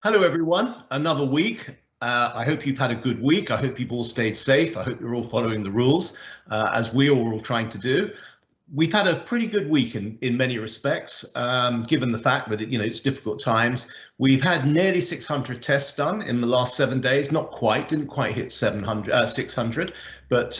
Hello, everyone. Another week. I hope you've had a good week. I hope you've all stayed safe. I hope you're all following the rules, as we are all trying to do. We've had a pretty good week in many respects, given the fact that it's difficult times. We've had nearly 600 tests done in the last 7 days. Not quite, didn't quite hit 600, but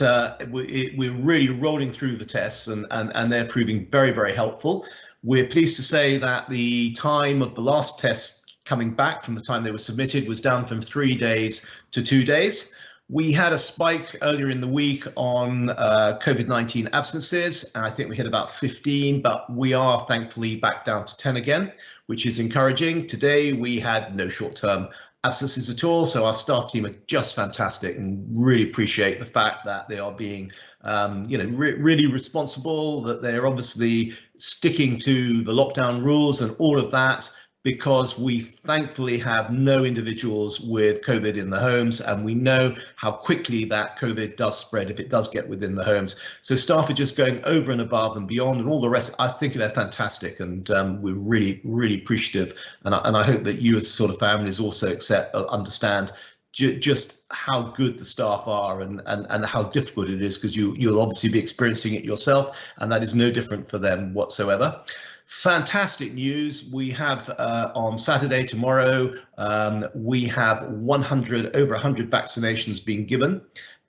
we're really rolling through the tests, and they're proving very, very helpful. We're pleased to say that the time of the last test coming back from the time they were submitted was down from 3 days to 2 days. We had a spike earlier in the week on COVID-19 absences, and I think we hit about 15, but we are thankfully back down to 10 again, which is encouraging. Today we had no short-term absences at all, so our staff team are just fantastic and really appreciate the fact that they are being really responsible, that they're obviously sticking to the lockdown rules and all of that, because we thankfully have no individuals with COVID in the homes, and we know how quickly that COVID does spread if it does get within the homes. So staff are just going over and above and beyond, and all the rest. I think they're fantastic, and we're really, really appreciative. And I hope that you, as sort of families, also understand just how good the staff are and how difficult it is, because you'll obviously be experiencing it yourself, and that is no different for them whatsoever. Fantastic news. We have on Saturday, tomorrow, we have over 100 vaccinations being given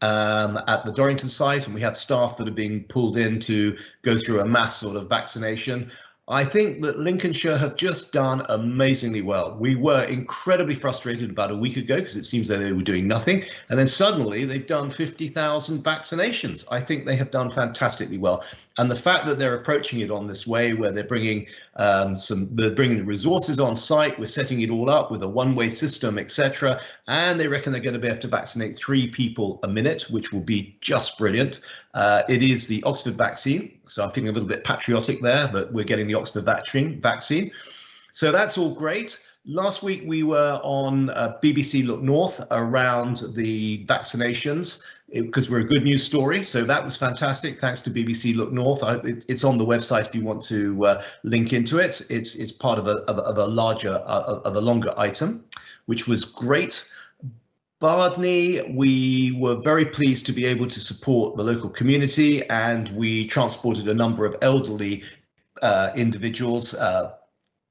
at the Dorrington site, and we have staff that are being pulled in to go through a mass sort of vaccination. I think that Lincolnshire have just done amazingly well. We were incredibly frustrated about a week ago because it seems that they were doing nothing. And then suddenly they've done 50,000 vaccinations. I think they have done fantastically well. And the fact that they're approaching it on this way, where they're bringing the resources on site, we're setting it all up with a one-way system, etc. And they reckon they're going to be able to vaccinate 3 people a minute, which will be just brilliant. It is the Oxford vaccine, so I'm feeling a little bit patriotic there, but we're getting the Oxford vaccine. So that's all great. Last week we were on BBC Look North around the vaccinations, because we're a good news story. So that was fantastic. Thanks to BBC Look North. It's on the website if you want to link into it. It's part of a longer item, which was great. Bardney, we were very pleased to be able to support the local community, and we transported a number of elderly individuals,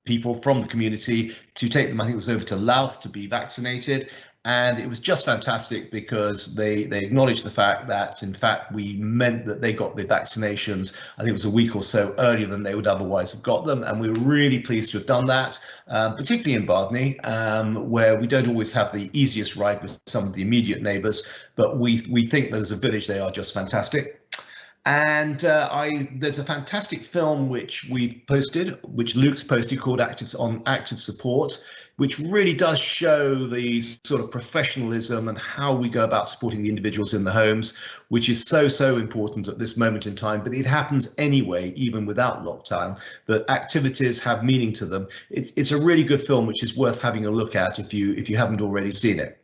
people from the community, to take them, I think it was over to Louth, to be vaccinated. And it was just fantastic because they acknowledged the fact that, in fact, we meant that they got the vaccinations, I think it was a week or so earlier than they would otherwise have got them. And we were really pleased to have done that, particularly in Bardney, where we don't always have the easiest ride with some of the immediate neighbours. But we think that as a village, they are just fantastic. And there's a fantastic film which we posted, which Luke's posted, called Active Support, which really does show the sort of professionalism and how we go about supporting the individuals in the homes, which is so important at this moment in time. But it happens anyway, even without lockdown, that activities have meaning to them. It's a really good film, which is worth having a look at if you haven't already seen it.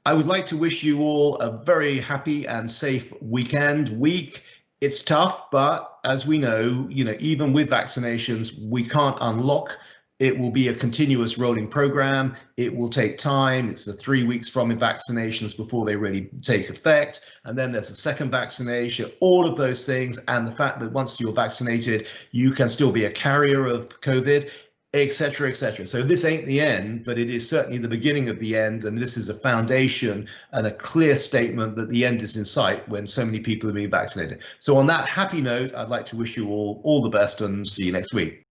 I would like to wish you all a very happy and safe week. It's tough, but as we know, even with vaccinations, we can't unlock. It will be a continuous rolling program. It will take time. It's the 3 weeks from vaccinations before they really take effect. And then there's a second vaccination, all of those things. And the fact that once you're vaccinated, you can still be a carrier of COVID, etc., etc. So this ain't the end, but it is certainly the beginning of the end. And this is a foundation and a clear statement that the end is in sight when so many people are being vaccinated. So on that happy note, I'd like to wish you all the best and see you next week.